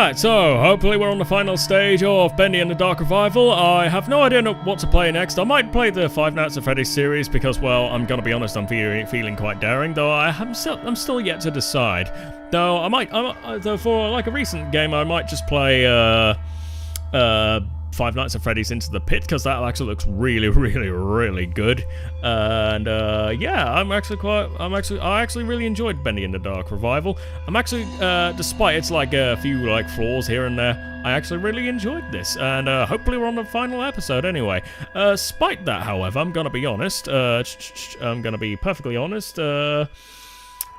Alright, so hopefully we're on the final stage of Bendy and the Dark Revival. I have no idea what to play next. I might play the Five Nights at Freddy's series because, well, I'm gonna be honest, I'm feeling quite daring, though I'm still yet to decide. Though though for like a recent game, I might just play Five Nights at Freddy's Into the Pit, because that actually looks really good. And yeah, I actually really enjoyed Bendy in the Dark Revival. I'm actually, despite its like a few like flaws here and there, I actually really enjoyed this, and hopefully we're on the final episode anyway. Despite that, however, I'm gonna be honest. I'm gonna be perfectly honest.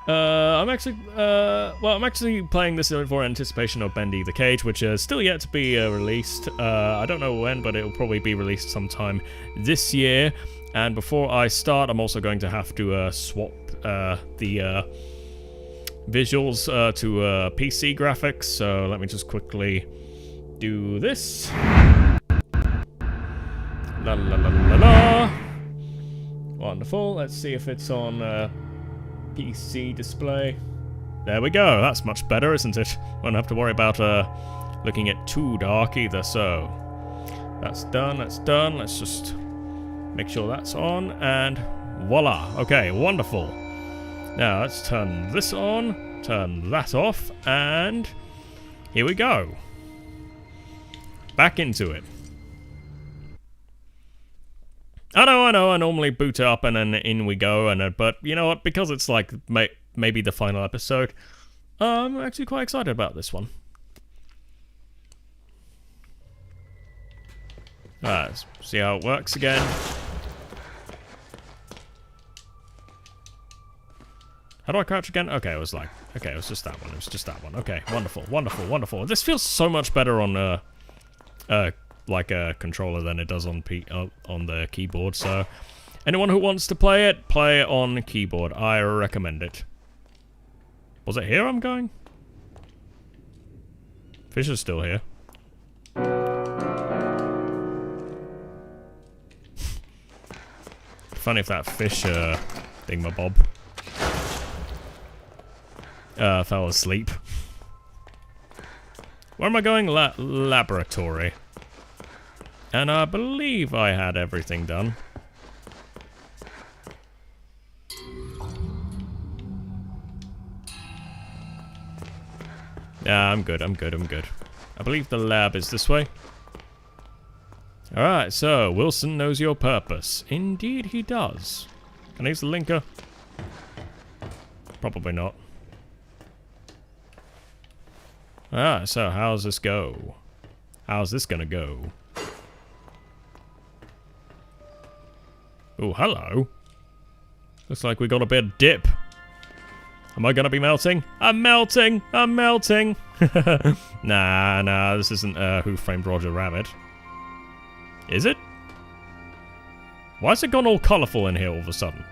I'm actually playing this for anticipation of Bendy the Cage, which is still yet to be released. I don't know when, but it'll probably be released sometime this year. And before I start, I'm also going to have to swap the visuals to PC graphics. So let me just quickly do this. La la la la la. Wonderful. Let's see if it's on PC display. There we go. That's much better, isn't it? Won't have to worry about looking at too dark either. So that's done. That's done. Let's just make sure that's on, and voila. Okay, wonderful. Now let's turn this on, turn that off, and here we go. Back into it. I know, I normally boot it up and then in we go, and but you know what, because it's like maybe the final episode, I'm actually quite excited about this one. Alright, let's see how it works again. How do I crouch again? Okay, it was just that one, Okay, wonderful. This feels so much better on like a controller than it does on the keyboard, so anyone who wants to play it on keyboard. I recommend it. Was it here I'm going? Fish is still here. Funny if that fish thingamabob fell asleep. Where am I going? Laboratory. And I believe I had everything done. Yeah, I'm good. I believe the lab is this way. Alright, so, Wilson knows your purpose. Indeed he does. Can I use the linker? Probably not. Ah, so how's this go? How's this gonna go? Oh, hello. Looks like we got a bit of dip. Am I gonna be melting? I'm melting! Nah, this isn't Who Framed Roger Rabbit. Is it? Why has it gone all colourful in here all of a sudden?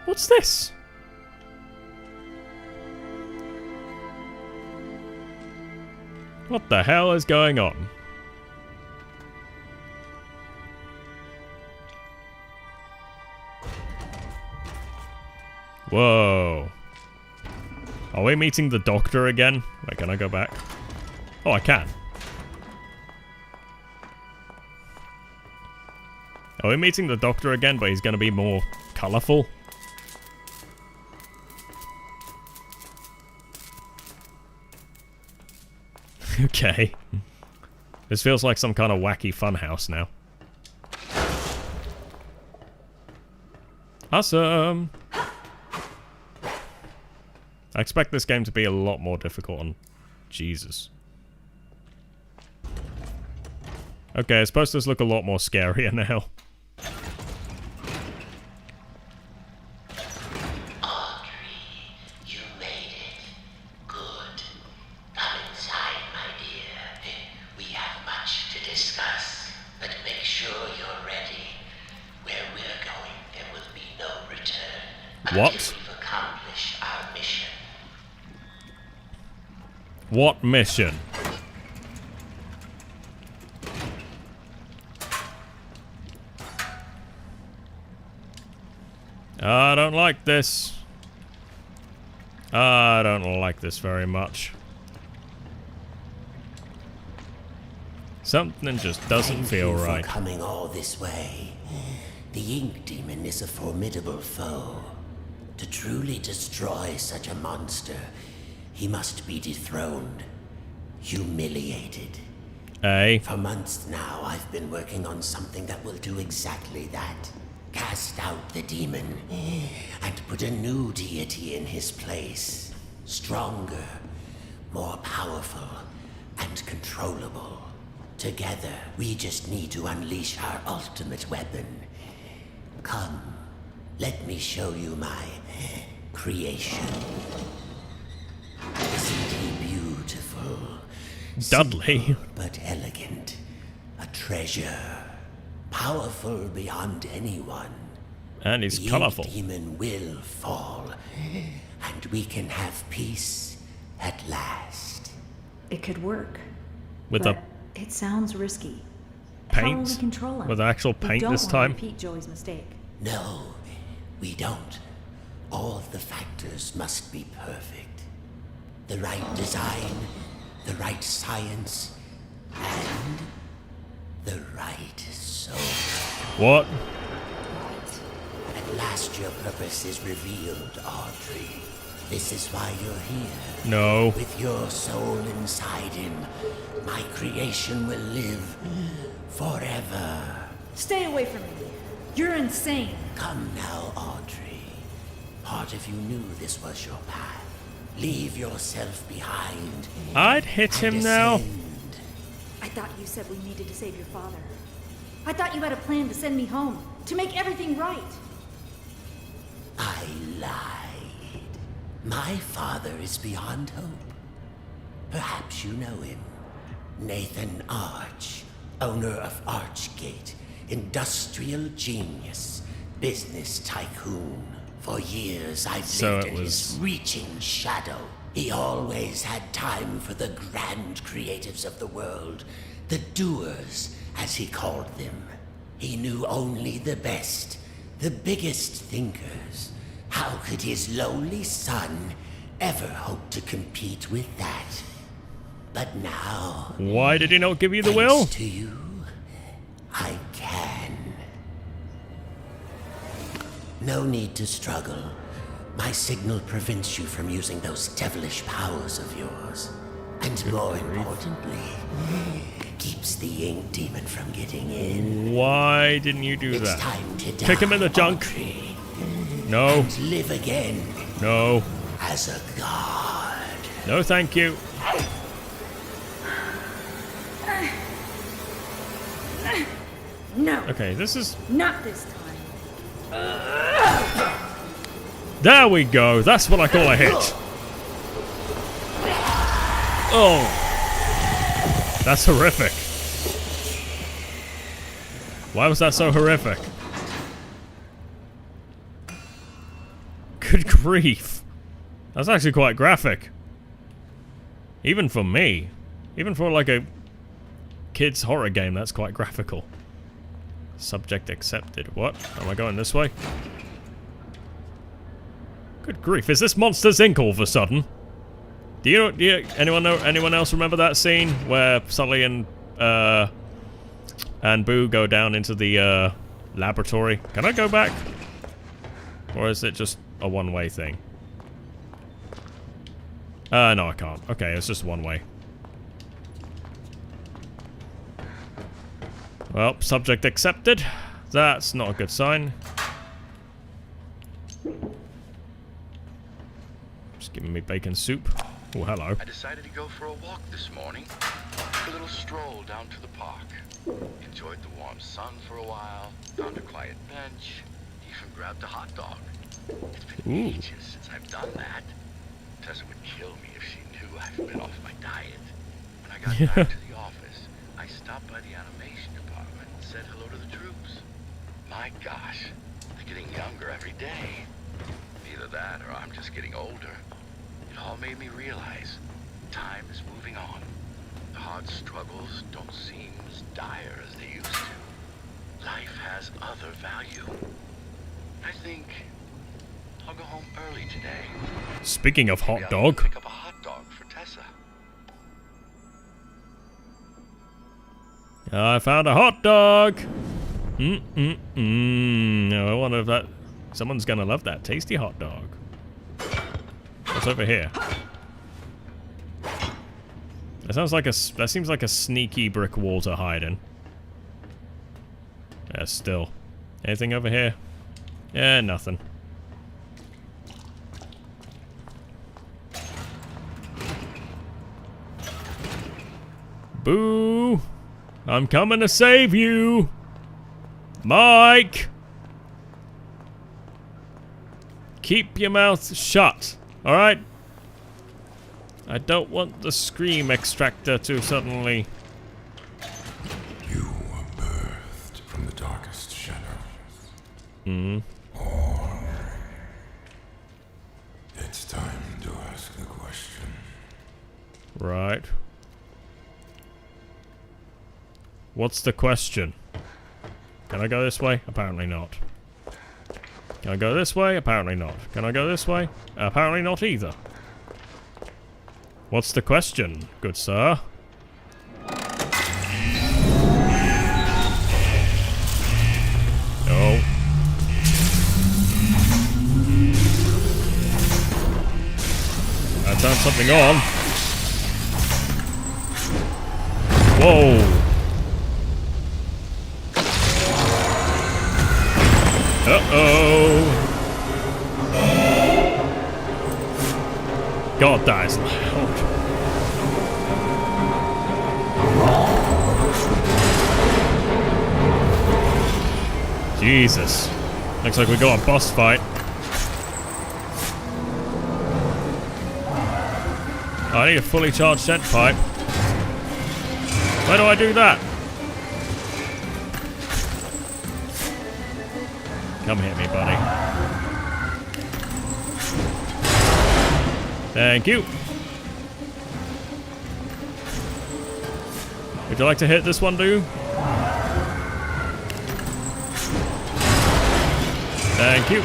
What's this? What the hell is going on? Whoa. Are we meeting the doctor again? Wait, can I go back? Oh, I can. Are we meeting the doctor again, but he's going to be more colourful? Okay. This feels like some kind of wacky funhouse now. Awesome! I expect this game to be a lot more difficult on... Jesus. Okay, I suppose this look a lot more scarier now. What? What mission? I don't like this. I don't like this very much. Something just doesn't feel right. Thank you for coming all this way. The Ink Demon is a formidable foe. To truly destroy such a monster, he must be dethroned, humiliated. For months now, I've been working on something that will do exactly that. Cast out the demon, and put a new deity in his place. Stronger, more powerful, and controllable. Together, we just need to unleash our ultimate weapon. Come, let me show you my creation. Isn't he beautiful? Dudley. Simple but elegant. A treasure. Powerful beyond anyone. And he's colourful. The demon will fall, and we can have peace at last. It could work. With but a it sounds risky. paint? How will we control him? With actual paint this time? We don't want to repeat Joey's mistake. No, we don't. All of the factors must be perfect. The right design, the right science, and the right soul. What? At last your purpose is revealed, Audrey. This is why you're here. No. With your soul inside him, my creation will live forever. Stay away from me. You're insane. Come now, Audrey. Part of you knew this was your path. Leave yourself behind. I'd hit him now. I thought you said we needed to save your father. I thought you had a plan to send me home, to make everything right. I lied. My father is beyond hope. Perhaps you know him. Nathan Arch, owner of Archgate, industrial genius, business tycoon. For years I've lived in his reaching shadow. He always had time for the grand creatives of the world, the doers, as he called them. He knew only the best, the biggest thinkers. How could his lowly son ever hope to compete with that? But now... Why did he not give you the will? Thanks to you, I can. No need to struggle. My signal prevents you from using those devilish powers of yours. And more importantly, keeps the Ink Demon from getting in. Why didn't you do It's that? time to die, Kick him in the junk. Audrey, No. and live again No. as a god. No, thank you. No. Okay, this is... Not this time. There we go. That's what I call a hit. Oh. That's horrific. Why was that so horrific? Good grief. That's actually quite graphic. Even for me. Even for like a kid's horror game, that's quite graphical. Subject accepted. What? Am I going this way? Good grief, is this Monsters Inc. all of a sudden? Do you anyone else remember that scene where Sully and Boo go down into the laboratory? Can I go back? Or is it just a one-way thing? No, I can't. Okay, it's just one way. Well, subject accepted. That's not a good sign. Just giving me bacon soup. Oh, hello. I decided to go for a walk this morning. A little stroll down to the park. Enjoyed the warm sun for a while. Found a quiet bench. Even grabbed a hot dog. It's been ages since I've done that. Tessa would kill me if she knew I've been off my diet. When I got back to the office, I stopped by the animation department and said hello to the troops. My gosh, they're getting younger every day. Either that or I'm just getting older. It all made me realize time is moving on. The hard struggles don't seem as dire as they used to. Life has other value. I think I'll go home early today. Speaking of hot Maybe I'll dog. pick up a hot dog for Tessa. I found a hot dog! I wonder if that... Someone's gonna love that tasty hot dog. What's over here? That sounds like a... That seems like a sneaky brick wall to hide in. Yeah, still. Anything over here? Yeah, nothing. Boo! I'm coming to save you! Mike! Keep your mouth shut, alright? I don't want the scream extractor to suddenly... You were birthed from the darkest shadows. Or... It's time to ask the question. Right. What's the question? Can I go this way? Apparently not. Can I go this way? Apparently not. Can I go this way? Apparently not either. What's the question, good sir? Oh. I turned something on. Whoa. Uh-oh. God, that is loud. Jesus. Looks like we got a boss fight. Oh, I need a fully charged scent pipe. Where do I do that? Come hit me, buddy. Thank you. Would you like to hit this one, dude? Thank you.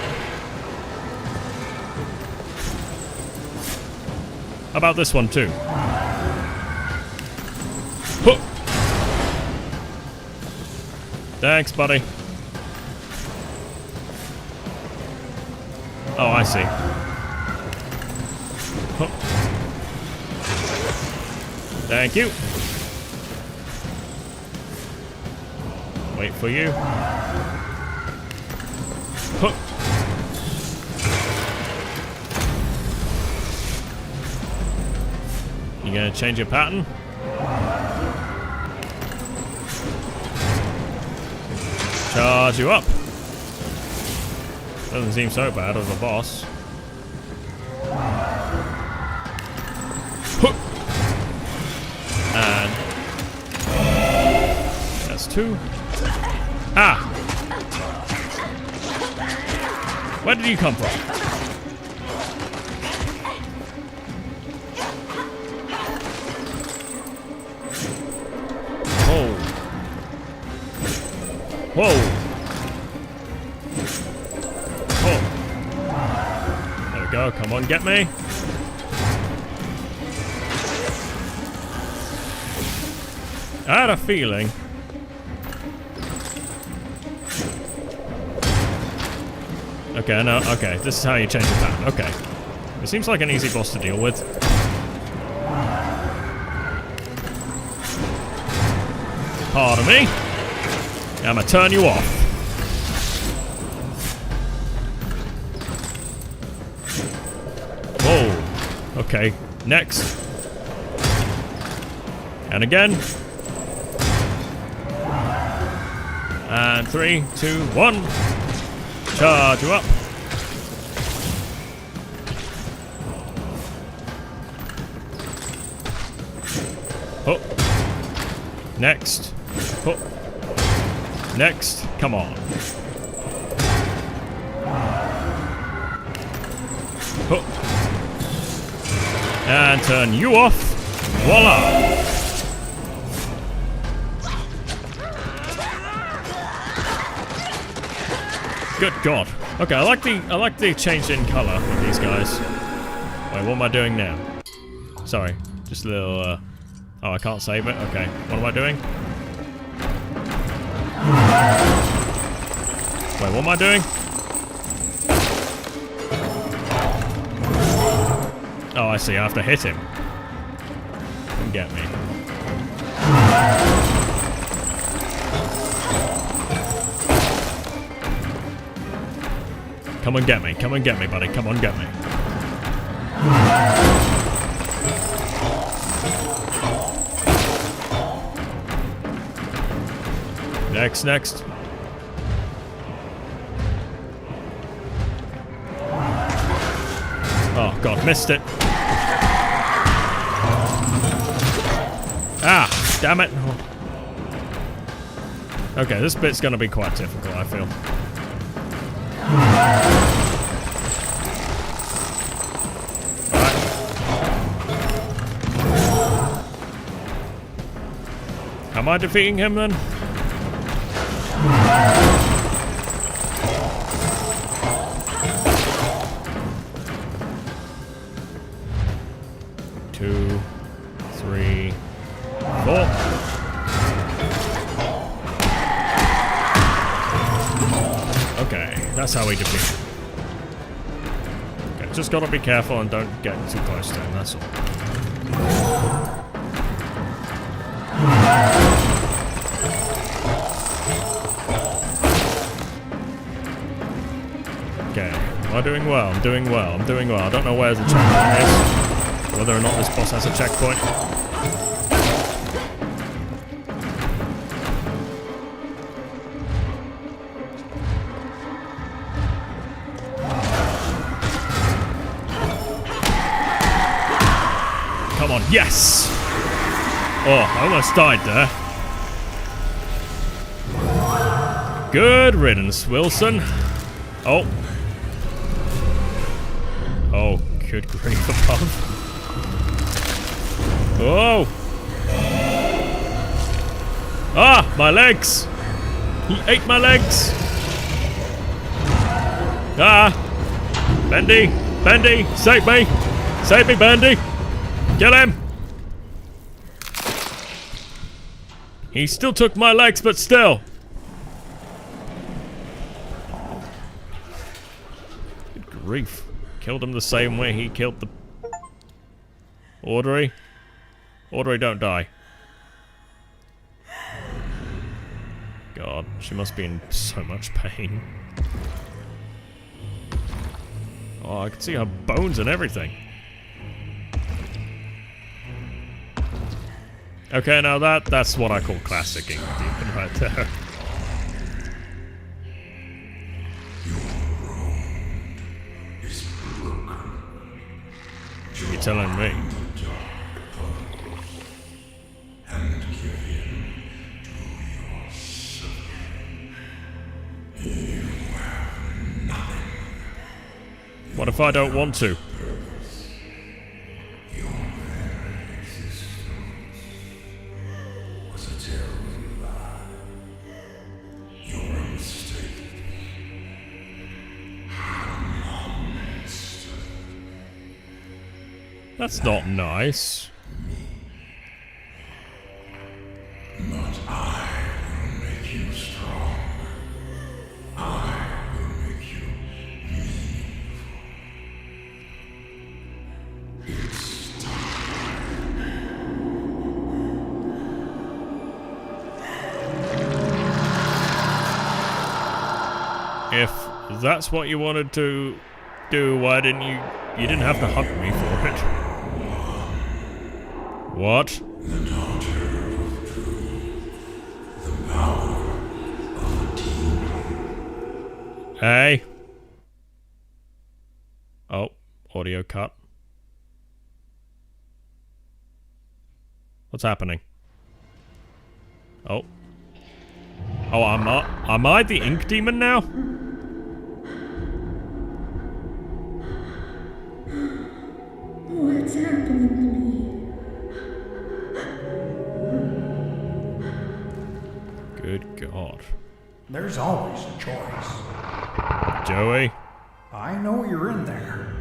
How about this one, too? Huh. Thanks, buddy. Oh, I see. Huh. Thank you. Wait for you. Huh. You gonna change your pattern? Charge you up. Doesn't seem so bad as a boss. Huh. And that's two. Ah! Where did you come from? Whoa. Whoa. Oh. There we go. Come on, get me. I had a feeling. Okay, no, okay. This is how you change the pattern. Okay. It seems like an easy boss to deal with. Pardon me. I'm gonna turn you off. Whoa. Okay. Next. And again. And 3, 2, 1. Charge you up. Oh. Next. Oh. Next. Come on. Oh. And turn you off. Voila. Good God. Okay, I like the change in color of these guys. Wait, what am I doing now? Sorry, just a little. Oh, I can't save it. Okay, what am I doing? Wait, what am I doing? Oh, I see. I have to hit him. Come get me. Come and get me. Come and get me, buddy. Come on, get me. Next. Oh, God, missed it. Ah, damn it. Okay, this bit's gonna be quite difficult, I feel. Alright. Am I defeating him then? Two, three, four. Okay, that's how we defeat him. Okay, just gotta be careful and don't get too close to him, that's all. Okay, am I doing well? I'm doing well. I don't know where the checkpoint is. Whether or not this boss has a checkpoint. Come on, yes! Oh, I almost died there. Good riddance, Wilson. Oh. Oh, good grief above. Oh! Ah! My legs! He ate my legs! Ah! Bendy! Bendy! Save me! Save me, Bendy! Kill him! He still took my legs, but still! Good grief. Killed him the same way he killed the... Audrey? Audrey, don't die. God, she must be in so much pain. Oh, I can see her bones and everything. Okay, now that's what I call classic Ink Demon right there. You're telling me. What if I don't want to? That's not nice. But I will make you strong. I will make you meaningful. It's time. If that's what you wanted to do, why didn't you... You didn't have to hug me for it. What? The daughter of truth. The power of a demon. Hey. Oh, audio cut. What's happening? Oh. Oh, am I the Ink Demon now? What's happening to me? Good God. There's always a choice. Joey? I know you're in there.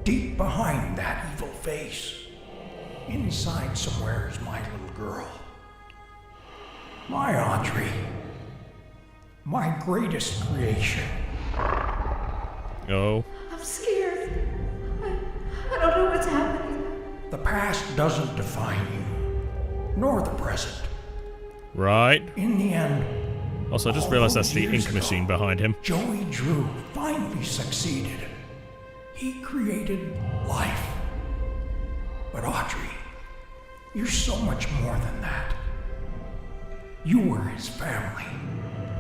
Deep behind that evil face. Inside somewhere is my little girl. My Audrey. My greatest creation. Oh. I'm scared. I don't know what's happening. The past doesn't define you, nor the present. Right. In the end, Also, I just all realized those that's the years ink machine ago, behind him. Joey Drew finally succeeded. He created life. But Audrey, you're so much more than that. You were his family.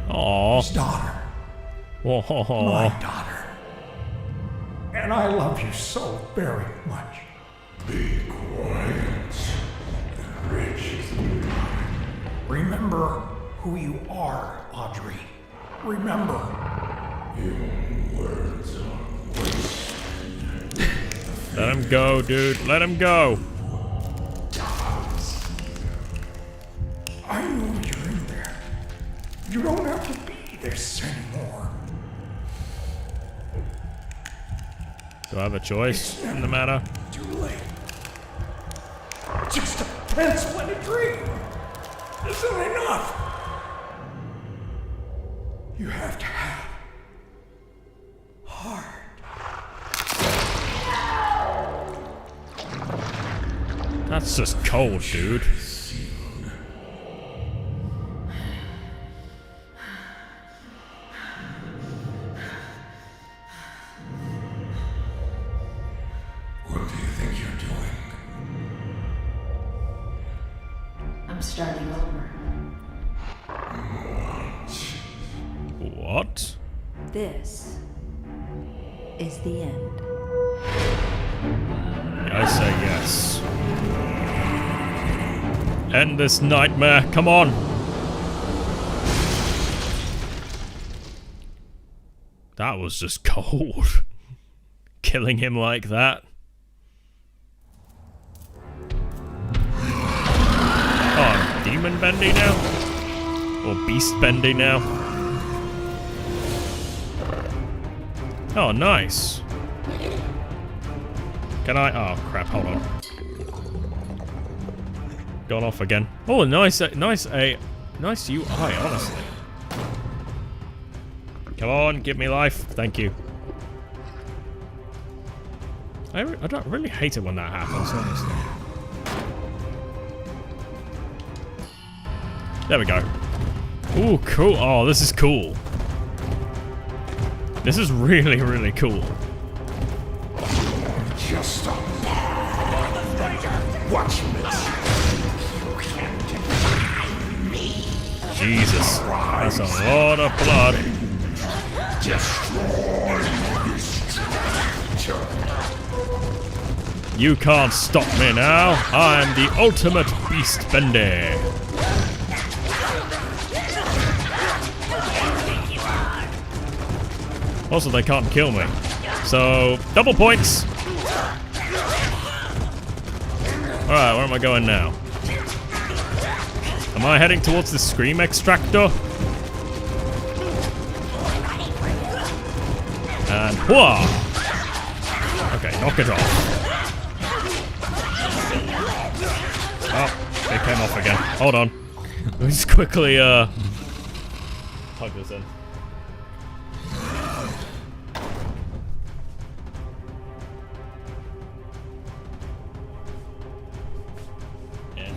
Aww. His daughter. Aww. My daughter. And I love you so very much. Be quiet and rich. Remember who you are, Audrey. Remember. Your words are waste. Let him go, dude. Let him go. I know you're in there. You don't have to be this anymore. Do I have a choice in the matter? Too late. Just a pencil and a dream isn't enough. You have to have heart. That's just cold, dude. What do you think you're doing? I'm starting over. What? This is the end. I say yes. End this nightmare. Come on. That was just cold. Killing him like that. Oh, I'm Demon Bendy now? Or Beast Bendy now? Oh, nice. Can I? Oh, crap. Hold on. Gone off again. Oh, nice UI, honestly. Come on, give me life. Thank you. I don't really hate it when that happens, honestly. There we go. Ooh, cool. Oh, this is cool. This is really, really cool. Just stop. Watch this. You can't defy me. Jesus. That's a lot of blood. Destroy this structure. You can't stop me now. I'm the ultimate Beast Bendy. Also, they can't kill me. So, double points. Alright, where am I going now? Am I heading towards the Scream Extractor? And whoa! Okay, knock it off. Oh, it came off again. Hold on. Let me just quickly plug this in.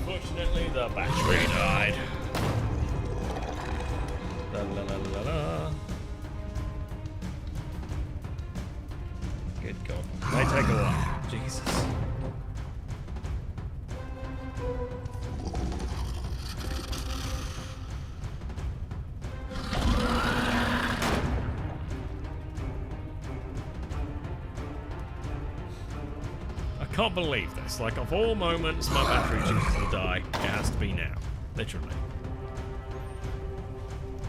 Unfortunately, the battery died. La la la la la. Good God. May take a while. Jesus. I can't believe this. Like, of all moments my battery chooses to die, it has to be now. Literally.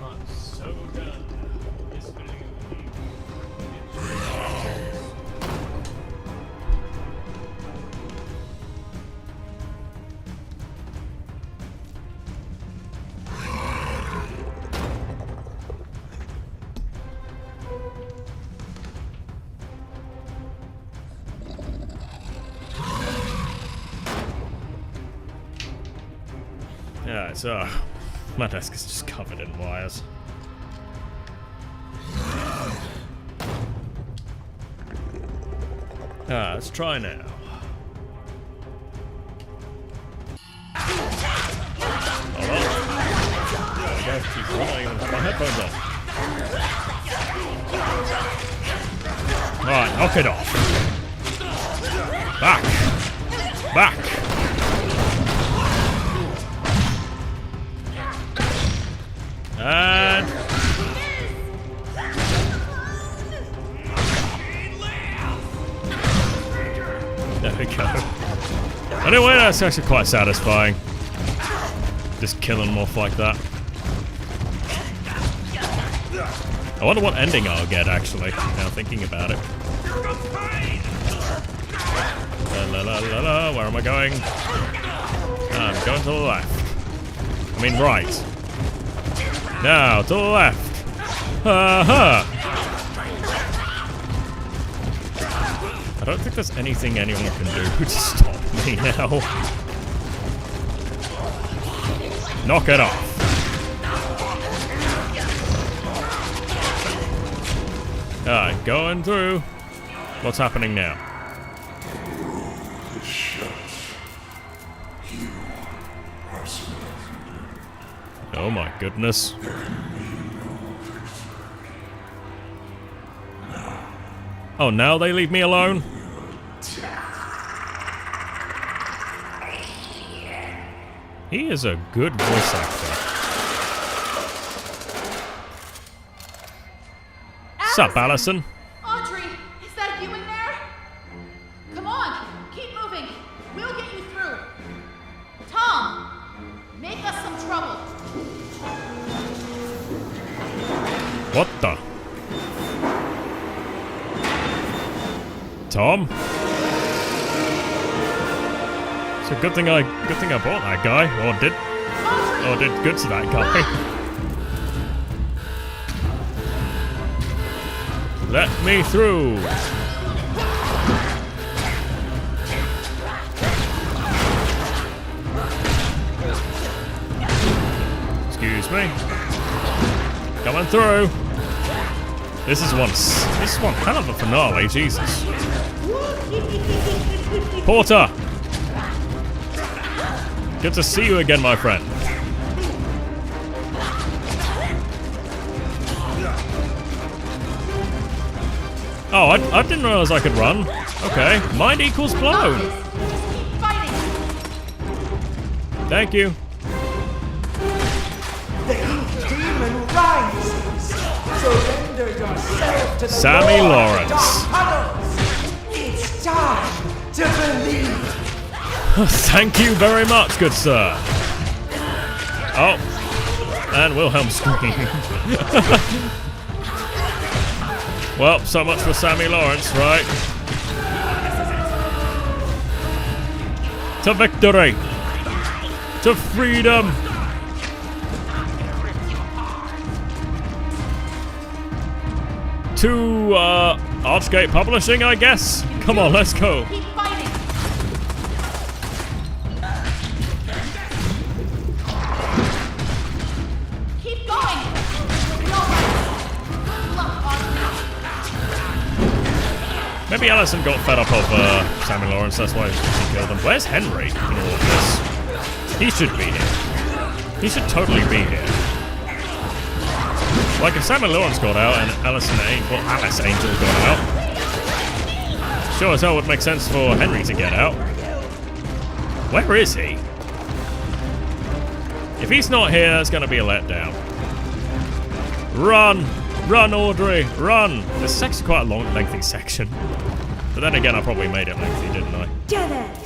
I'm so done. This video yeah, it's my desk is just covered in wires. Let's try now. Hold on. There we go. Keep going. I even have my headphones on. Alright, knock it off. Back. Back. And... there we go. Anyway, that's actually quite satisfying. Just killing them off like that. I wonder what ending I'll get, actually, now thinking about it. La la la la, where am I going? I'm going to the left. I mean right. Now, to the left. Ha-ha! I don't think there's anything anyone can do to stop me now. Knock it off. Alright, going through. What's happening now? Oh my goodness. Oh, now they leave me alone? He is a good voice actor. Sup, Allison? Audrey, is that you in there? Come on, keep moving. We'll get you through. Tom, make us some trouble. What the? Tom? It's a good thing I bought that guy, or did good to that guy. Let me through. Excuse me. Coming through. This is one hell of a finale, Jesus. Porter! Good to see you again, my friend. Oh, I didn't realize I could run. Okay, mind equals blown. Just keep fighting. Thank you. The ink demon rises. Surrender yourself to the Sammy Lord Lawrence. Dark Tunnels. It's time to believe. Thank you very much, good sir. Oh, and Wilhelm scream. Well, so much for Sammy Lawrence, right? To victory! To freedom! To, Archgate Publishing, I guess? Come on, let's go. Keep fighting. Keep going. You'll be all right. Good luck, Audrey. Maybe Allison got fed up of, Sammy Lawrence, that's why she killed him. Where's Henry in all of this? He should be here. He should totally be here. Like, if Sammy Lawrence got out and Alice Angel got out, sure as hell would make sense for Henry to get out. Where is he? If he's not here, that's going to be a letdown. Run! Run, Audrey! Run! This is actually quite a long, lengthy section. But then again, I probably made it lengthy, didn't I? Dead end.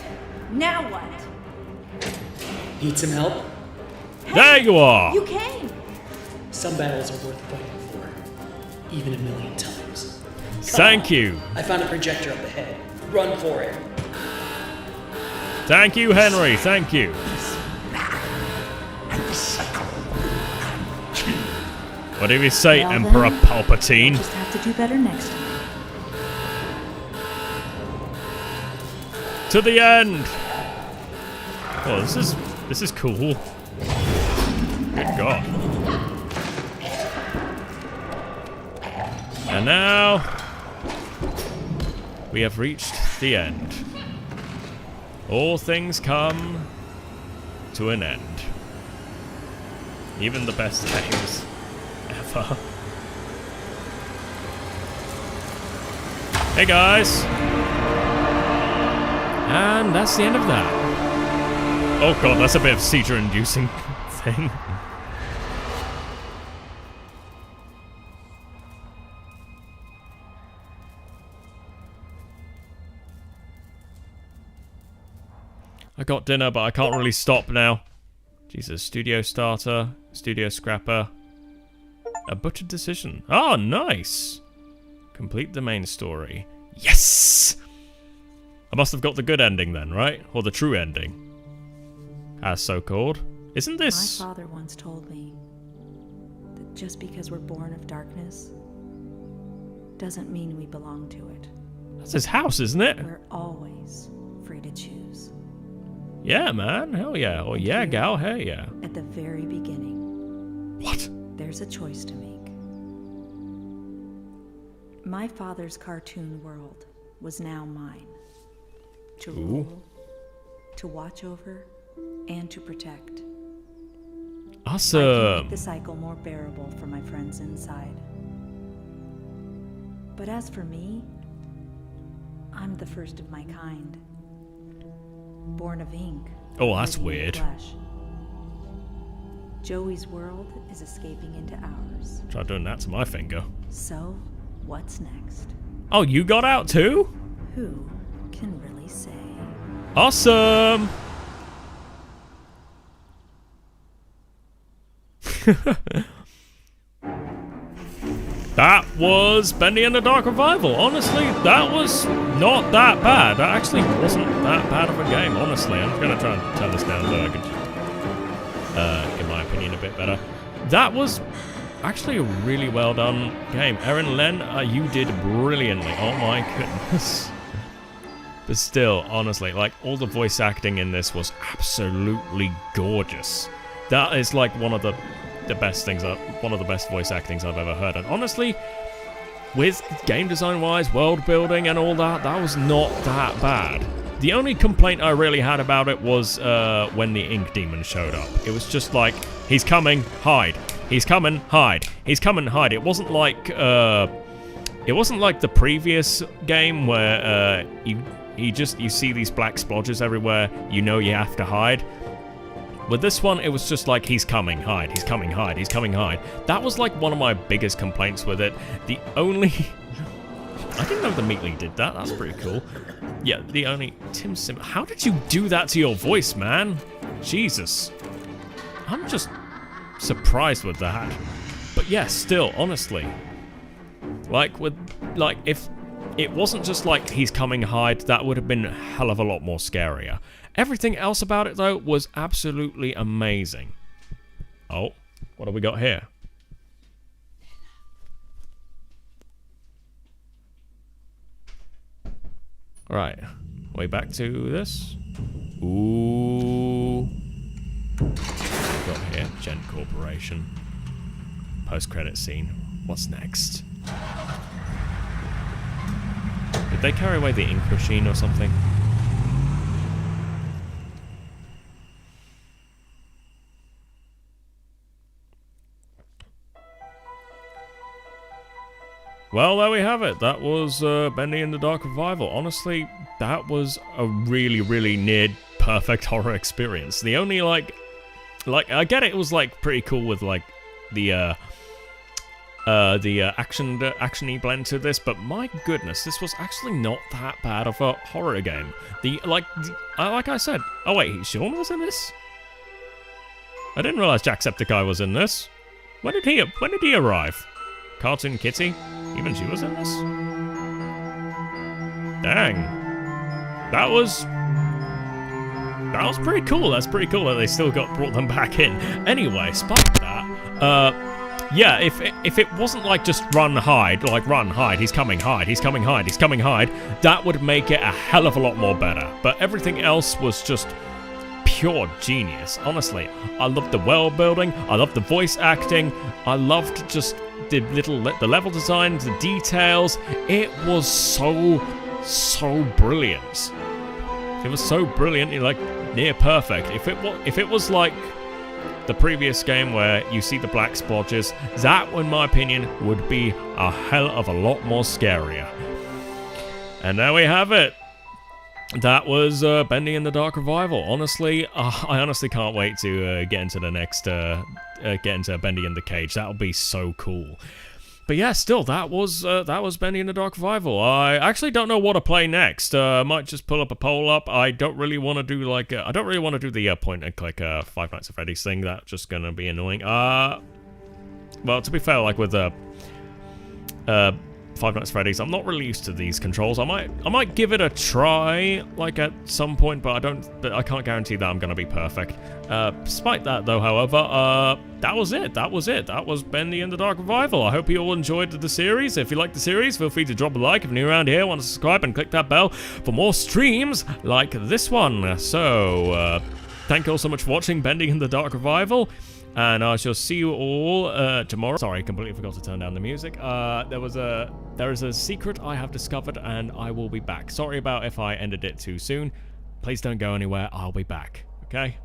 Now what? Need some help? There you are! You came. Some battles are worth fighting for, even 1,000,000 times. Thank you! I found a projector up ahead. Run for it. Thank you, Henry, thank you. What did we say, Well Emperor then, Palpatine? Just have to do better next time. To the end! Oh, this is cool. Good God. And now... We have reached the end. All things come to an end. Even the best games ever. Hey guys! And that's the end of that. Oh god, that's a bit of seizure-inducing thing. I got dinner, but I can't really stop now. Jesus, studio starter, studio scrapper. A butchered decision. Oh, nice! Complete the main story. Yes! I must have got the good ending then, right? Or the true ending. As so called. Isn't this... My father once told me that just because we're born of darkness doesn't mean we belong to it. That's his house, isn't it? We're always free to choose. Yeah, man. Hell yeah. Or yeah, gal. Hell yeah. At the very beginning. What? There's a choice to make. My father's cartoon world was now mine. To rule, to watch over, and to protect. Awesome. I can make the cycle more bearable for my friends inside. But as for me, I'm the first of my kind. Born of ink. Oh, that's living in weird. flesh. Joey's world is escaping into ours. Try doing that to my finger. So, what's next? Oh, you got out too? Who can really say? Awesome! That was Bendy and the Dark Revival. Honestly, that was not that bad. That actually wasn't that bad of a game, honestly. I'm going to try and turn this down so I can, in my opinion, a bit better. That was actually a really well done game. Erin Len, you did brilliantly. Oh my goodness. But still, honestly, like, all the voice acting in this was absolutely gorgeous. That is like one of the best things, one of the best voice actings I've ever heard. And honestly, with game design wise, world building and all that, that was not that bad. The only complaint I really had about it was when the ink demon showed up. It was just like, he's coming, hide. He's coming, hide. He's coming, hide. It wasn't like the previous game where you see these black splodges everywhere. You know you have to hide. With this one, it was just like, he's coming, hide, he's coming, hide, he's coming, hide. That was like one of my biggest complaints with it. The only... I didn't know the Meatly did that, that's pretty cool. Yeah, the only... Tim Sim... How did you do that to your voice, man? Jesus. I'm just surprised with that. But yeah, still, honestly. Like, if it wasn't just like, he's coming, hide, that would have been a hell of a lot more scarier. Everything else about it, though, was absolutely amazing. Oh, what have we got here? Right, way back to this. Ooh. What have we got here? Gen Corporation. Post-credit scene. What's next? Did they carry away the ink machine or something? Well, there we have it. That was Bendy and the Dark Revival. Honestly, that was a really, really near perfect horror experience. The only, like I get it was, like, pretty cool with, like, the action-y blend to this, but my goodness, this was actually not that bad of a horror game. Like I said... Oh, wait, Sean was in this? I didn't realize Jacksepticeye was in this. When did he arrive? Cartoon Kitty? Even she was in this? Dang. That was pretty cool. That's pretty cool that they still brought them back in. Anyway, spite that, yeah, if it wasn't like just run, hide, like run, hide, he's coming, hide, he's coming, hide, he's coming, hide, that would make it a hell of a lot more better. But everything else was just pure genius. Honestly, I loved the world building, I loved the voice acting, I loved just the level design, the details. It was so so brilliant. It was so brilliant, like near perfect. If it was like the previous game where you see the black splotches, that, in my opinion, would be a hell of a lot more scarier. And there we have it. That was Bendy and the Dark Revival. Honestly, I honestly can't wait to get into the next, get into Bendy in the Cage. That'll be so cool. But yeah, still, that was Bendy and the Dark Revival. I actually don't know what to play next. I might just pull up a poll up. I don't really want to do like, I don't really want to do the point and click Five Nights at Freddy's thing. That's just gonna be annoying. Well, to be fair, like with Five Nights at Freddy's, I'm not really used to these controls. I might give it a try, like at some point, but I can't guarantee that I'm gonna be perfect. Despite that, though, however, that was it. That was Bendy and the Dark Revival. I hope you all enjoyed the series. If you liked the series, feel free to drop a like. If you're new around here, want to subscribe and click that bell for more streams like this one. So, thank you all so much for watching Bendy and the Dark Revival. And I shall see you all tomorrow. Sorry, I completely forgot to turn down the music. There is a secret I have discovered, and I will be back. Sorry about if I ended it too soon. Please don't go anywhere. I'll be back. Okay?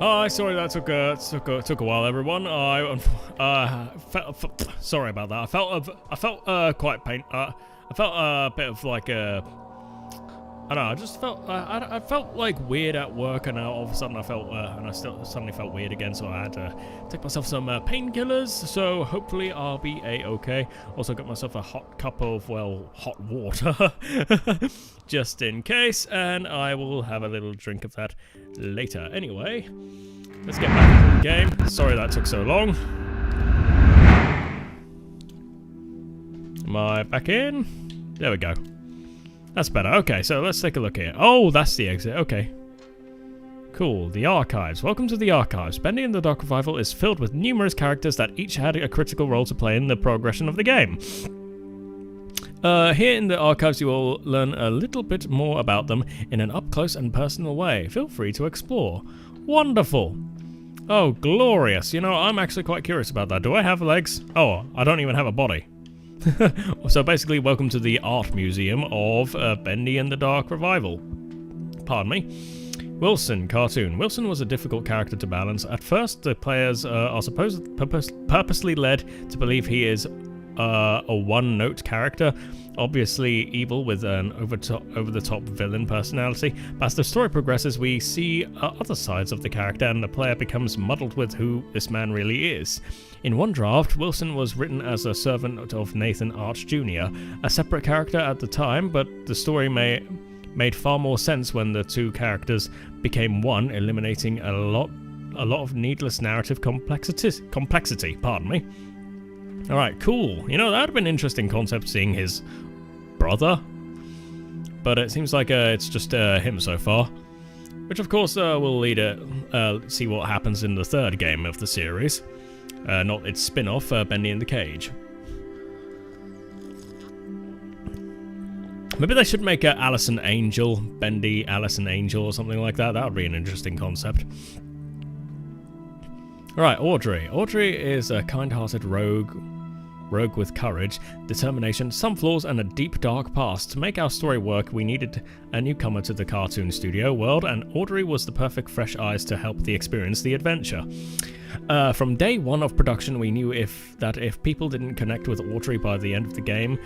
Hi, sorry that took a while, everyone. Sorry about that. I felt quite pain. I felt a bit of like a. I don't know. I just felt I felt like weird at work, and all of a sudden I felt and I still suddenly felt weird again. So I had to take myself some painkillers. So hopefully I'll be okay. Also got myself a hot cup of hot water, just in case, and I will have a little drink of that later. Anyway, let's get back into the game. Sorry that took so long. Am I back in? There we go. That's better. Okay, so let's take a look here. Oh, that's the exit. Okay. Cool. The Archives. Welcome to the Archives. Bendy and the Dark Revival is filled with numerous characters that each had a critical role to play in the progression of the game. Here in the Archives you will learn a little bit more about them in an up-close and personal way. Feel free to explore. Wonderful. Oh, glorious. You know, I'm actually quite curious about that. Do I have legs? Oh, I don't even have a body. So basically, welcome to the art museum of Bendy and the Dark Revival. Pardon me. Wilson, cartoon. Wilson was a difficult character to balance. At first, the players are purposely led to believe he is a one-note character, obviously evil with an over-the-top villain personality. But as the story progresses, we see other sides of the character, and the player becomes muddled with who this man really is. In one draft, Wilson was written as a servant of Nathan Arch Jr., a separate character at the time, but the story made far more sense when the two characters became one, eliminating a lot of needless narrative complexity. Pardon me. Alright, cool. You know, that would have been an interesting concept, seeing his brother. But it seems like it's just him so far. Which, of course, will lead see what happens in the third game of the series. Not its spin-off, Bendy in the Cage. Maybe they should make Alice and Angel, Bendy, Alice and Angel, or something like that. That would be an interesting concept. Alright, Audrey. Audrey is a kind-hearted rogue with courage, determination, some flaws, and a deep, dark past. To make our story work, we needed a newcomer to the cartoon studio world, and Audrey was the perfect fresh eyes to help experience the adventure. From day one of production, we knew that if people didn't connect with Audrey by the end of the game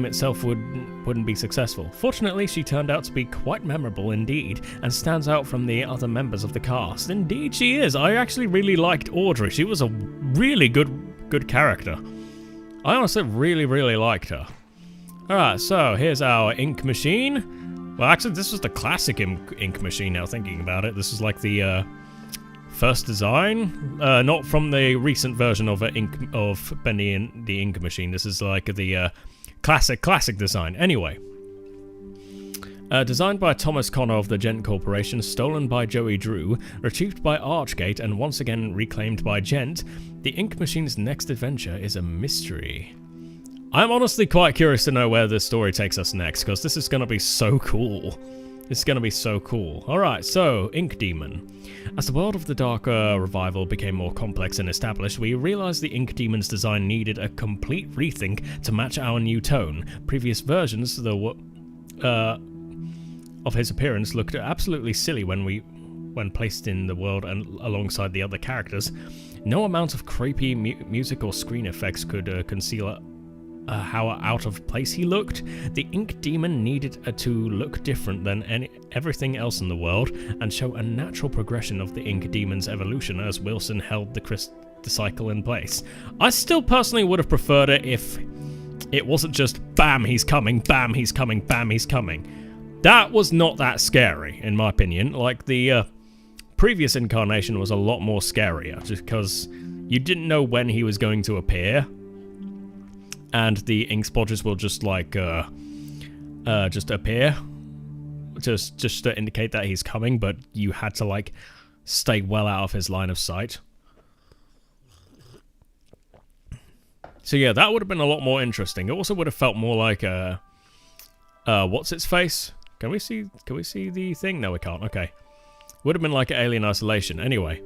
itself wouldn't be successful. Fortunately, she turned out to be quite memorable indeed, and stands out from the other members of the cast. Indeed she is. I actually really liked Audrey. She was a really good character. I honestly really, really liked her. Alright, so here's our ink machine. Well, actually, this was the classic ink machine now, thinking about it. This is like the first design, not from the recent version of Bendy and the Ink Machine. This is like the classic design. Anyway, designed by Thomas Connor of the Gent Corporation, stolen by Joey Drew, retrieved by Archgate, and once again reclaimed by Gent, the Ink Machine's next adventure is a mystery. I'm honestly quite curious to know where this story takes us next, because this is going to be so cool. This is going to be so cool. Alright, so, Ink Demon. As the world of the Dark Revival became more complex and established, we realized the Ink Demon's design needed a complete rethink to match our new tone. Previous versions of his appearance looked absolutely silly when placed in the world and alongside the other characters. No amount of creepy music or screen effects could conceal how out of place he looked. The Ink Demon needed to look different than everything else in the world, and show a natural progression of the Ink Demon's evolution as Wilson held the cycle in place. I still personally would have preferred it if it wasn't just bam, he's coming, bam, he's coming, bam, he's coming. That was not that scary, in my opinion. Like, the previous incarnation was a lot more scarier, just because you didn't know when he was going to appear. And the ink splodges will just like just appear, just to indicate that he's coming, but you had to like stay well out of his line of sight. So yeah, that would have been a lot more interesting. It also would have felt more like what's its face? Can we see the thing? No, we can't. Okay, would have been like Alien Isolation. Anyway.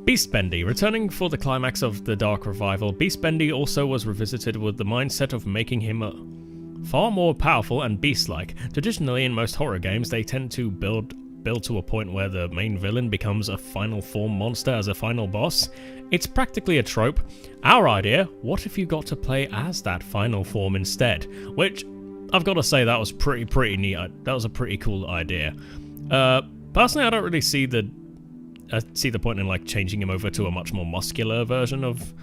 Beast Bendy. Returning for the climax of the Dark Revival, Beast Bendy also was revisited with the mindset of making him far more powerful and beast-like. Traditionally, in most horror games, they tend to build build to a point where the main villain becomes a final form monster as a final boss. It's practically a trope. Our idea, what if you got to play as that final form instead? Which, I've got to say, that was pretty neat. That was a pretty cool idea. Personally, I don't really see the point in like changing him over to a much more muscular version of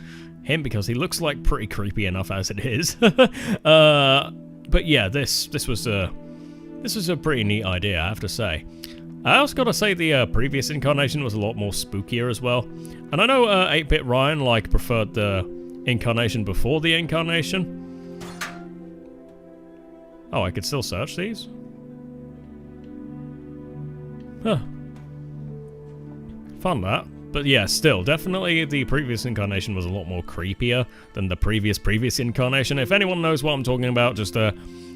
him, because he looks like pretty creepy enough as it is. But yeah, this was a pretty neat idea, I have to say. I also gotta say the previous incarnation was a lot more spookier as well. And I know 8-Bit Ryan like preferred the incarnation before the incarnation. Oh, I could still search these? Huh. Fun that. But yeah, still, definitely the previous incarnation was a lot more creepier than the previous incarnation. If anyone knows what I'm talking about, just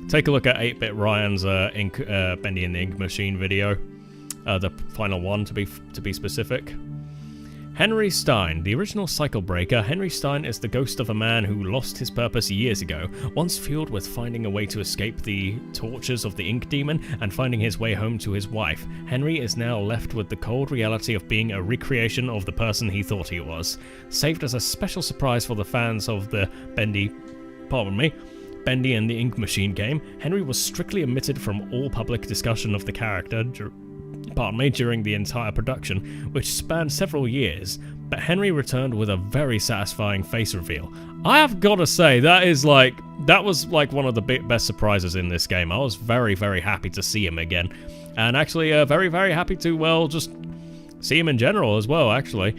take a look at 8-Bit Ryan's Bendy and the Ink Machine video. The final one, to be specific. Henry Stein, the original cycle breaker. Henry Stein is the ghost of a man who lost his purpose years ago, once fueled with finding a way to escape the tortures of the ink demon and finding his way home to his wife. Henry is now left with the cold reality of being a recreation of the person he thought he was. Saved as a special surprise for the fans of the Bendy and the Ink Machine game, Henry was strictly omitted from all public discussion of the character during the entire production, which spanned several years, but Henry returned with a very satisfying face reveal. I have got to say, that was like one of the best surprises in this game. I was very, very happy to see him again, and actually very, very happy to, well, just see him in general as well, actually.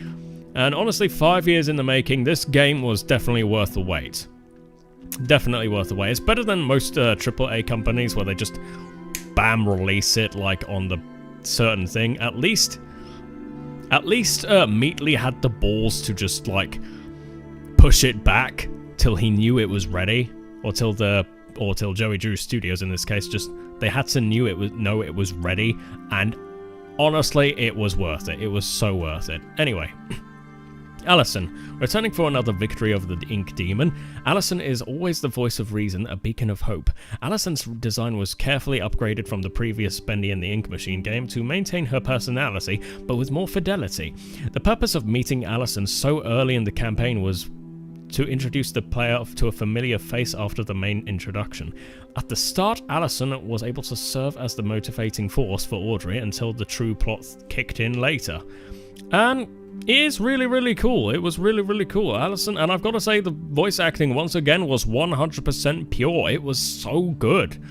And honestly, 5 years in the making, this game was definitely worth the wait. Definitely worth the wait. It's better than most AAA companies where they just bam release it like on the certain thing. At least Meatley had the balls to just like push it back till he knew it was ready, or till Joey Drew Studios in this case, just they had to know it was ready, and honestly it was worth it. It was so worth it. Anyway, Allison, returning for another victory over the Ink Demon. Allison is always the voice of reason, a beacon of hope. Allison's design was carefully upgraded from the previous Bendy and the Ink Machine game to maintain her personality, but with more fidelity. The purpose of meeting Allison so early in the campaign was to introduce the player to a familiar face after the main introduction. At the start, Allison was able to serve as the motivating force for Audrey until the true plot kicked in later. And it is really, really cool. It was really, really cool. Allison, and I've got to say, the voice acting once again was 100% pure. It was so good.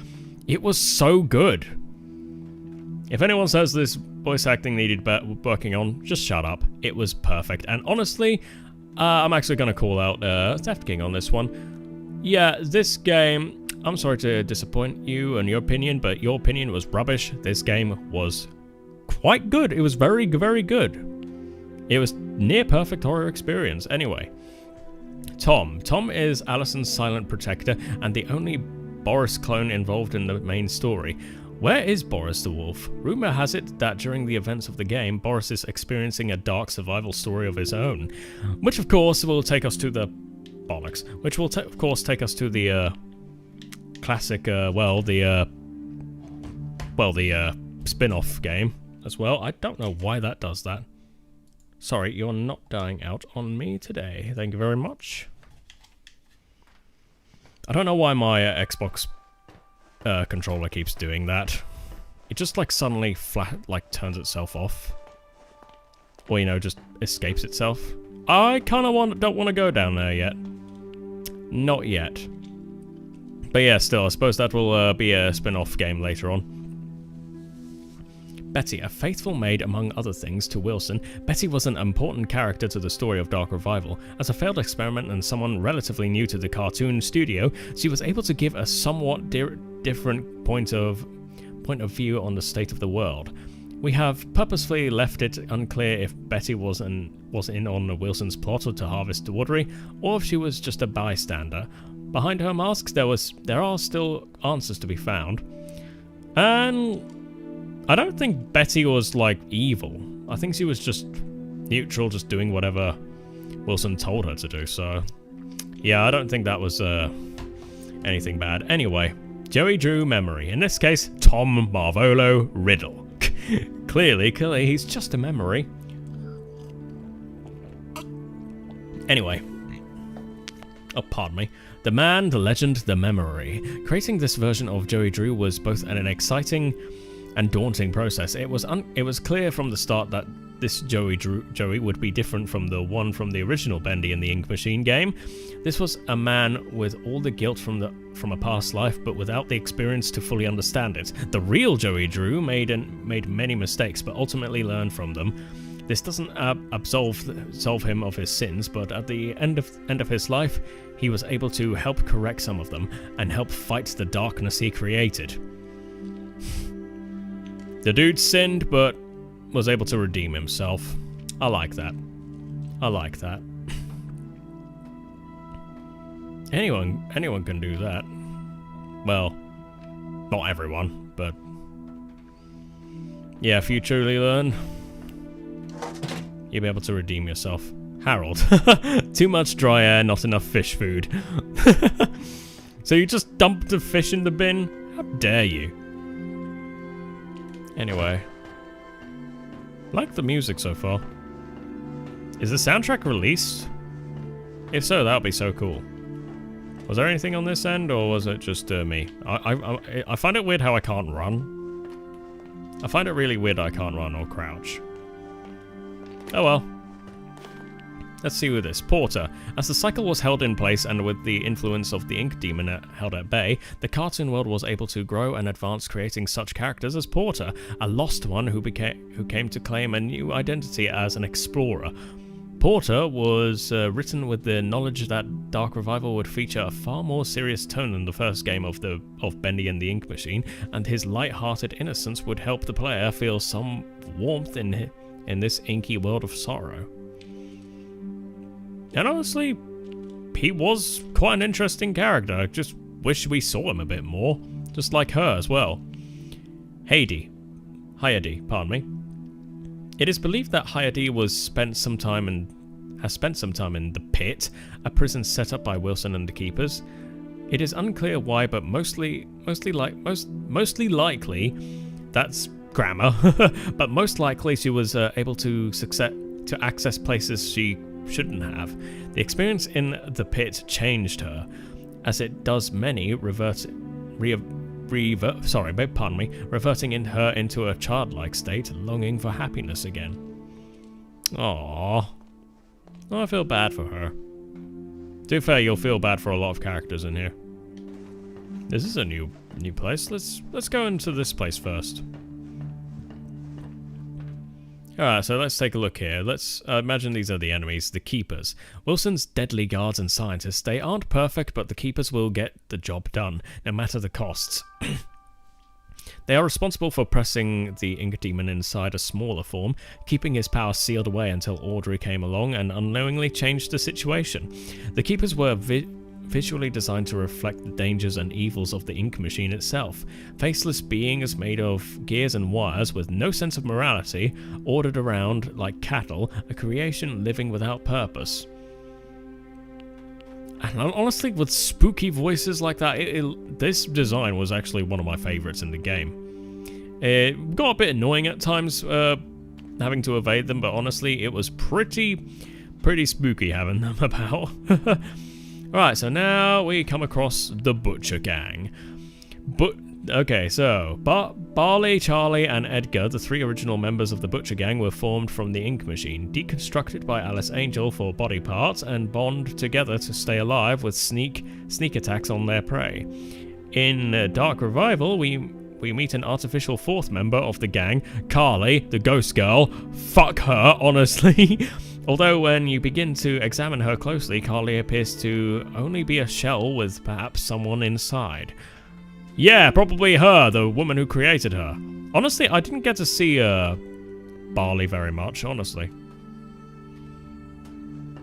It was so good. If anyone says this voice acting needed working on, just shut up. It was perfect. And honestly, I'm actually going to call out Theft King on this one. Yeah, this game, I'm sorry to disappoint you and your opinion, but your opinion was rubbish. This game was quite good. It was very, very good. It was near perfect horror experience. Anyway, Tom. Tom is Allison's silent protector and the only Boris clone involved in the main story. Where is Boris the Wolf? Rumor has it that during the events of the game, Boris is experiencing a dark survival story of his own, which of course will take us to the bollocks. Which will of course take us to the classic, the spin-off game as well. I don't know why that does that. Sorry, you're not dying out on me today. Thank you very much. I don't know why my Xbox controller keeps doing that. It just like suddenly turns itself off. Or, you know, just escapes itself. I kind of don't want to go down there yet. Not yet. But yeah, still, I suppose that will be a spin-off game later on. Betty, a faithful maid among other things to Wilson, Betty was an important character to the story of Dark Revival. As a failed experiment and someone relatively new to the cartoon studio, she was able to give a somewhat different point of view on the state of the world. We have purposefully left it unclear if Betty was in on Wilson's plot to harvest Audrey, or if she was just a bystander. Behind her masks, there are still answers to be found. And I don't think Betty was, like, evil. I think she was just neutral, just doing whatever Wilson told her to do, so yeah, I don't think that was anything bad. Anyway, Joey Drew memory. In this case, Tom Marvolo Riddle. Clearly, he's just a memory. Anyway. Oh, pardon me. The man, the legend, the memory. Creating this version of Joey Drew was both an exciting and daunting process. It was clear from the start that this Joey would be different from the one from the original Bendy and the Ink Machine game. This was a man with all the guilt from a past life, but without the experience to fully understand it. The real Joey Drew made many mistakes, but ultimately learned from them. This doesn't absolve him of his sins, but at the end of his life, he was able to help correct some of them and help fight the darkness he created. The dude sinned, but was able to redeem himself. I like that. I like that. Anyone can do that. Well, not everyone, but yeah, if you truly learn, you'll be able to redeem yourself. Harold. Too much dry air, not enough fish food. So you just dumped the fish in the bin? How dare you? Anyway. Like the music so far. Is the soundtrack released? If so, that would be so cool. Was there anything on this end, or was it just me? I find it weird how I can't run. I find it really weird I can't run or crouch. Oh well. Let's see with this. Porter. As the cycle was held in place and with the influence of the Ink Demon held at bay, the cartoon world was able to grow and advance, creating such characters as Porter, a lost one who came to claim a new identity as an explorer. Porter was written with the knowledge that Dark Revival would feature a far more serious tone than the first game of Bendy and the Ink Machine, and his light-hearted innocence would help the player feel some warmth in this inky world of sorrow. And honestly, he was quite an interesting character. I just wish we saw him a bit more. Just like her as well. Hyade, pardon me. It is believed that Hyade has spent some time in the Pit, a prison set up by Wilson and the Keepers. It is unclear why, but mostly likely, that's grammar, but most likely she was able to access places she shouldn't have. The experience in the Pit changed her, as it does many, reverting in her into a childlike state, longing for happiness again. Aww. I feel bad for her. To be fair, you'll feel bad for a lot of characters in here. This is a new place. Let's go into this place first. Alright, so let's take a look here. Let's imagine these are the enemies, the Keepers. Wilson's deadly guards and scientists. They aren't perfect, but the Keepers will get the job done, no matter the costs. They are responsible for pressing the Ink Demon inside a smaller form, keeping his power sealed away until Audrey came along and unknowingly changed the situation. The Keepers were visually designed to reflect the dangers and evils of the Ink Machine itself. Faceless beings made of gears and wires with no sense of morality, ordered around like cattle, a creation living without purpose. And honestly, with spooky voices like that, this design was actually one of my favourites in the game. It got a bit annoying at times, having to evade them, but honestly, it was pretty spooky having them about. Alright, so now we come across the Butcher Gang. Okay, so Barley, Charlie, and Edgar, the three original members of the Butcher Gang, were formed from the Ink Machine, deconstructed by Alice Angel for body parts, and bond together to stay alive with sneak attacks on their prey. In Dark Revival, we meet an artificial fourth member of the gang, Carly, the ghost girl. Fuck her, honestly. Although when you begin to examine her closely, Carly appears to only be a shell with perhaps someone inside. Yeah, probably her, the woman who created her. Honestly, I didn't get to see Barley very much, honestly.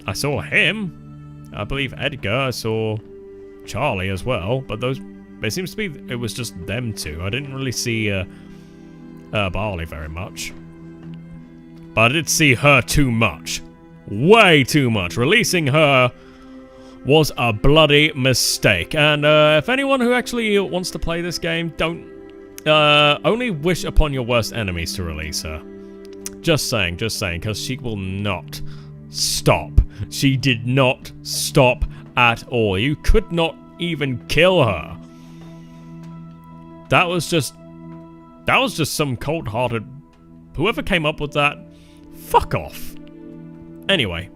I saw him. I believe Edgar. I saw Charlie as well, but it seems to be it was just them two. I didn't really see Barley very much. But I did see her too much. Way too much. Releasing her was a bloody mistake. And if anyone who actually wants to play this game, don't Only wish upon your worst enemies to release her. Just saying, because she will not stop. She did not stop at all. You could not even kill her. That was just some cold-hearted... Whoever came up with that, fuck off. Anyway.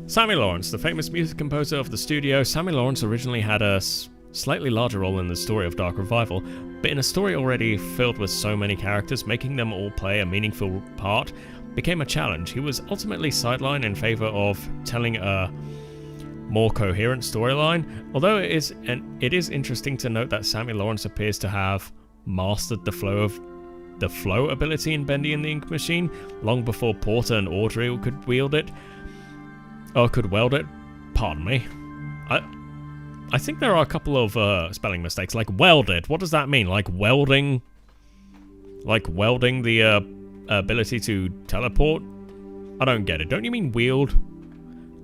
Sammy Lawrence, the famous music composer of the studio. Sammy Lawrence originally had a slightly larger role in the story of Dark Revival, but in a story already filled with so many characters, making them all play a meaningful part became a challenge. He was ultimately sidelined in favor of telling a more coherent storyline, although it is interesting to note that Sammy Lawrence appears to have mastered the flow ability in Bendy and the Ink Machine long before Porter and Audrey could weld it. Pardon me. I think there are a couple of spelling mistakes, like welded. What does that mean? Like welding the ability to teleport? I don't get it. Don't you mean wield?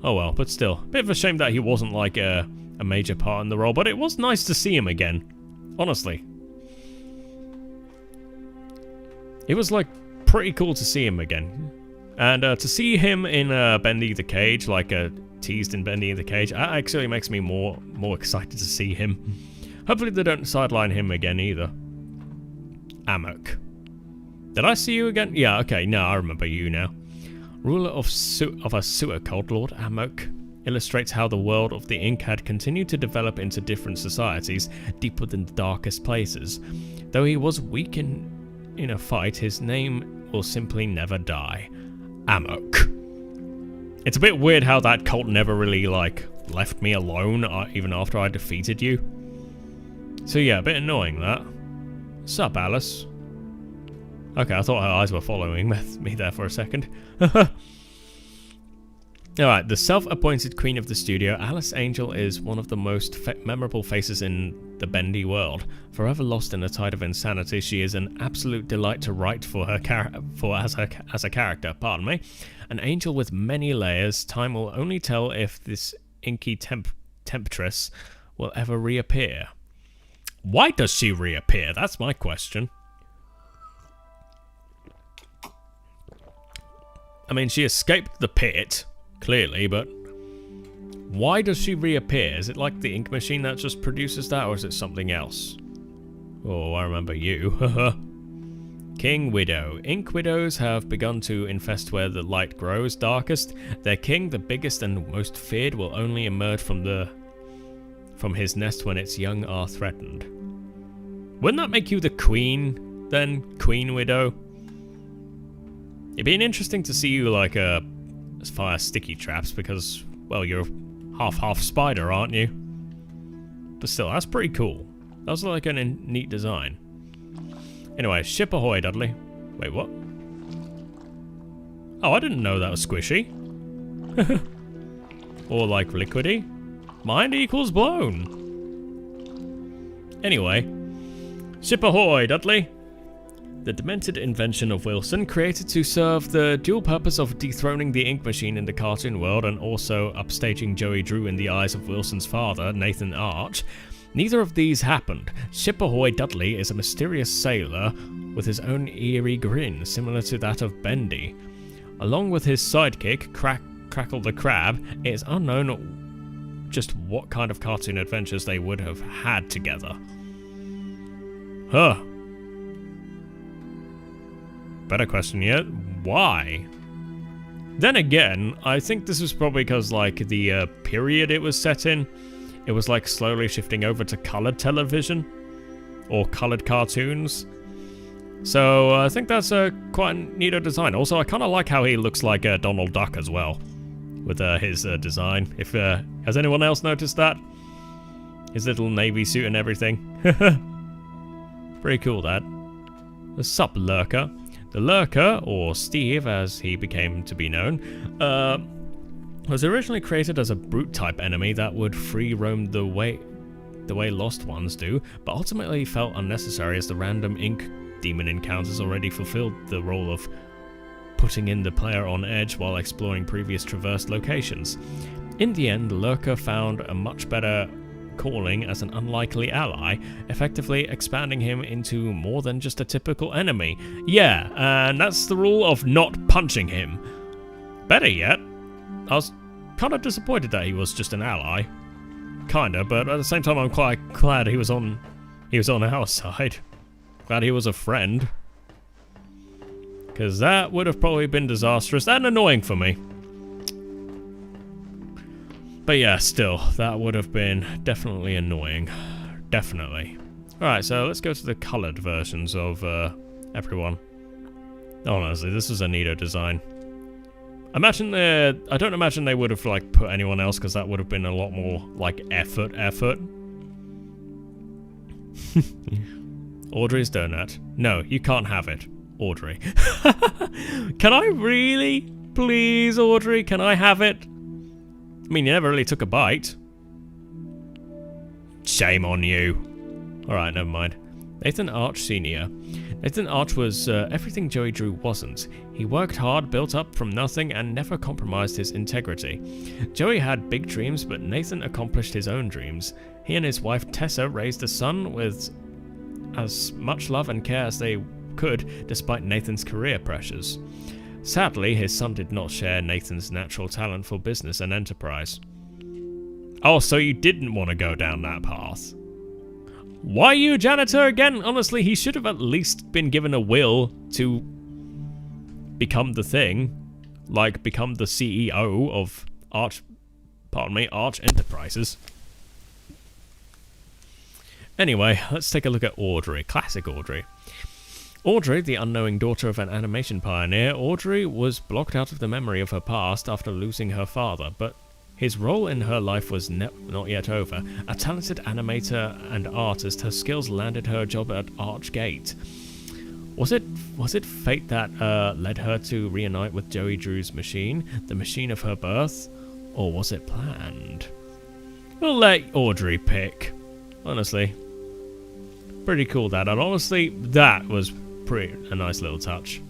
Oh well, but still. Bit of a shame that he wasn't like a major part in the role, but it was nice to see him again. Honestly. It was like pretty cool to see him again. And to see him in Bendy the Cage, like teased in Bendy the Cage, that actually makes me more excited to see him. Hopefully they don't sideline him again either. Amok. Did I see you again? Yeah, okay, no, I remember you now. Ruler of a sewer cult, Lord Amok illustrates how the world of the Ink had continued to develop into different societies deep within the darkest places. Though he was weak in a fight, his name will simply never die. Amok. It's a bit weird how that cult never really, like, left me alone, even after I defeated you. So yeah, a bit annoying, that. Sup, Alice? Okay, I thought her eyes were following me there for a second. Alright, the self-appointed queen of the studio, Alice Angel is one of the most memorable faces in the Bendy world. Forever lost in a tide of insanity, she is an absolute delight to write for her as a character. Pardon me. An angel with many layers. Time will only tell if this inky temptress will ever reappear. Why does she reappear? That's my question. I mean, she escaped the pit, clearly, but why does she reappear? Is it like the ink machine that just produces that, or is it something else? Oh, I remember you. King Widow. Ink widows have begun to infest where the light grows darkest. Their king, the biggest and most feared, will only emerge from his nest when its young are threatened. Wouldn't that make you the queen, then? Queen Widow? It'd be interesting to see you, like, fire sticky traps, because, well, you're half spider, aren't you? But still, that's pretty cool. That was like a neat design. Anyway, ship ahoy, Dudley. Wait, what? Oh, I didn't know that was squishy. Or, like, liquidy. Mind equals blown. Anyway, ship ahoy, Dudley. The demented invention of Wilson, created to serve the dual purpose of dethroning the ink machine in the cartoon world and also upstaging Joey Drew in the eyes of Wilson's father, Nathan Arch. Neither of these happened. Ship ahoy Dudley is a mysterious sailor with his own eerie grin, similar to that of Bendy. Along with his sidekick, Crackle the Crab, it is unknown just what kind of cartoon adventures they would have had together. Huh. Better question yet, why? Then again, I think this was probably because, like, the period it was set in, it was, like, slowly shifting over to colored television, or colored cartoons. So, I think that's quite a neato design. Also, I kind of like how he looks like Donald Duck as well, with his design. If has anyone else noticed that? His little navy suit and everything. Pretty cool, that. Sup, Lurker? The Lurker, or Steve as he became to be known, was originally created as a brute-type enemy that would free roam the way lost ones do, but ultimately felt unnecessary as the random ink demon encounters already fulfilled the role of putting in the player on edge while exploring previous traversed locations. In the end, the Lurker found a much better calling as an unlikely ally, effectively expanding him into more than just a typical enemy. Yeah, and that's the rule of not punching him. Better yet, I was kind of disappointed that he was just an ally. Kinda, but at the same time I'm quite glad he was on our side. Glad he was a friend. Because that would have probably been disastrous and annoying for me. But yeah, still, that would have been definitely annoying. Definitely. Alright, so let's go to the coloured versions of everyone. Honestly, this is a neato design. I don't imagine they would have like put anyone else, because that would have been a lot more like effort. Audrey's donut. No, you can't have it. Audrey. Can I really? Please, Audrey, can I have it? I mean, you never really took a bite. Shame on you. Alright, never mind. Nathan Arch Sr. Nathan Arch was everything Joey Drew wasn't. He worked hard, built up from nothing, and never compromised his integrity. Joey had big dreams, but Nathan accomplished his own dreams. He and his wife Tessa raised a son with as much love and care as they could, despite Nathan's career pressures. Sadly, his son did not share Nathan's natural talent for business and enterprise. Oh, so you didn't want to go down that path. Why you a janitor again? Honestly, he should have at least been given a will to become the thing. Like, become the CEO of Arch Enterprises. Anyway, let's take a look at Audrey. Classic Audrey. Audrey, the unknowing daughter of an animation pioneer, Audrey was blocked out of the memory of her past after losing her father, but his role in her life was not yet over. A talented animator and artist, her skills landed her a job at Archgate. Was it fate that led her to reunite with Joey Drew's machine, the machine of her birth, or was it planned? We'll let Audrey pick. Honestly, pretty cool that, and honestly, that was a nice little touch.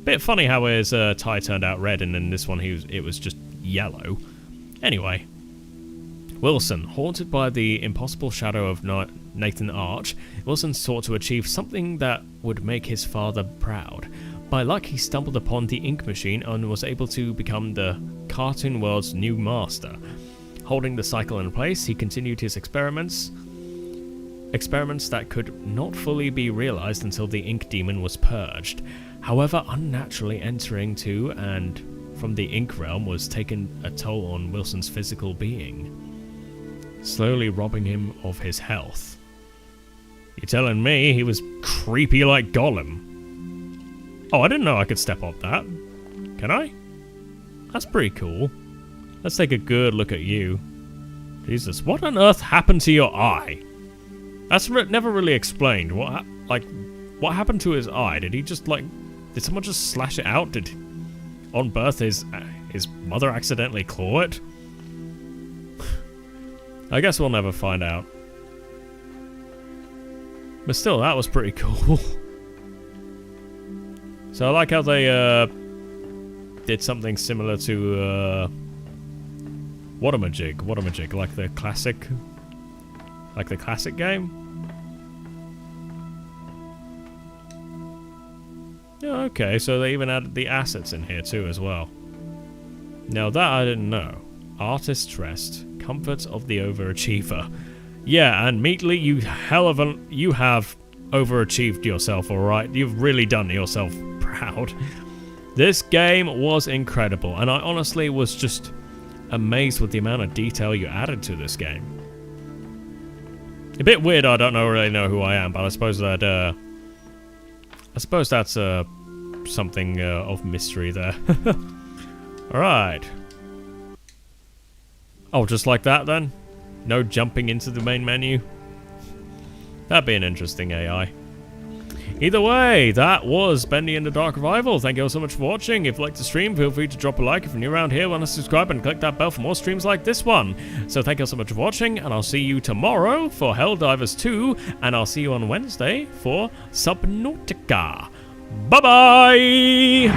Bit funny how his tie turned out red, and in this one it was just yellow. Anyway, Wilson, haunted by the impossible shadow of Nathan Arch, Wilson sought to achieve something that would make his father proud. By luck, he stumbled upon the ink machine and was able to become the cartoon world's new master. Holding the cycle in place, he continued his experiments that could not fully be realized until the ink demon was purged. However, unnaturally entering to and from the ink realm was taking a toll on Wilson's physical being, slowly robbing him of his health. You're telling me he was creepy like Gollum? Oh, I didn't know I could step up that. Can I? That's pretty cool. Let's take a good look at you. Jesus, what on earth happened to your eye? That's never really explained. What happened to his eye? Did he just did someone just slash it out? Did on birth his mother accidentally claw it? I guess we'll never find out. But still, that was pretty cool. So I like how they did something similar to Whatamajig, like the classic game. Yeah, okay, so they even added the assets in here too as well. Now that I didn't know. Artist's Rest, comforts of the overachiever. Yeah, and Meatley, you have overachieved yourself, alright? You've really done yourself proud. This game was incredible, and I honestly was just amazed with the amount of detail you added to this game. A bit weird, I don't really know who I am, but I suppose that's something of mystery there. Alright. Oh, just like that then? No jumping into the main menu? That'd be an interesting AI. Either way, that was Bendy and the Dark Revival. Thank you all so much for watching. If you liked the stream, feel free to drop a like. If you're new around here, want to subscribe and click that bell for more streams like this one. So thank you all so much for watching, and I'll see you tomorrow for Helldivers 2, and I'll see you on Wednesday for Subnautica. Bye-bye!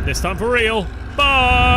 This time for real. Bye!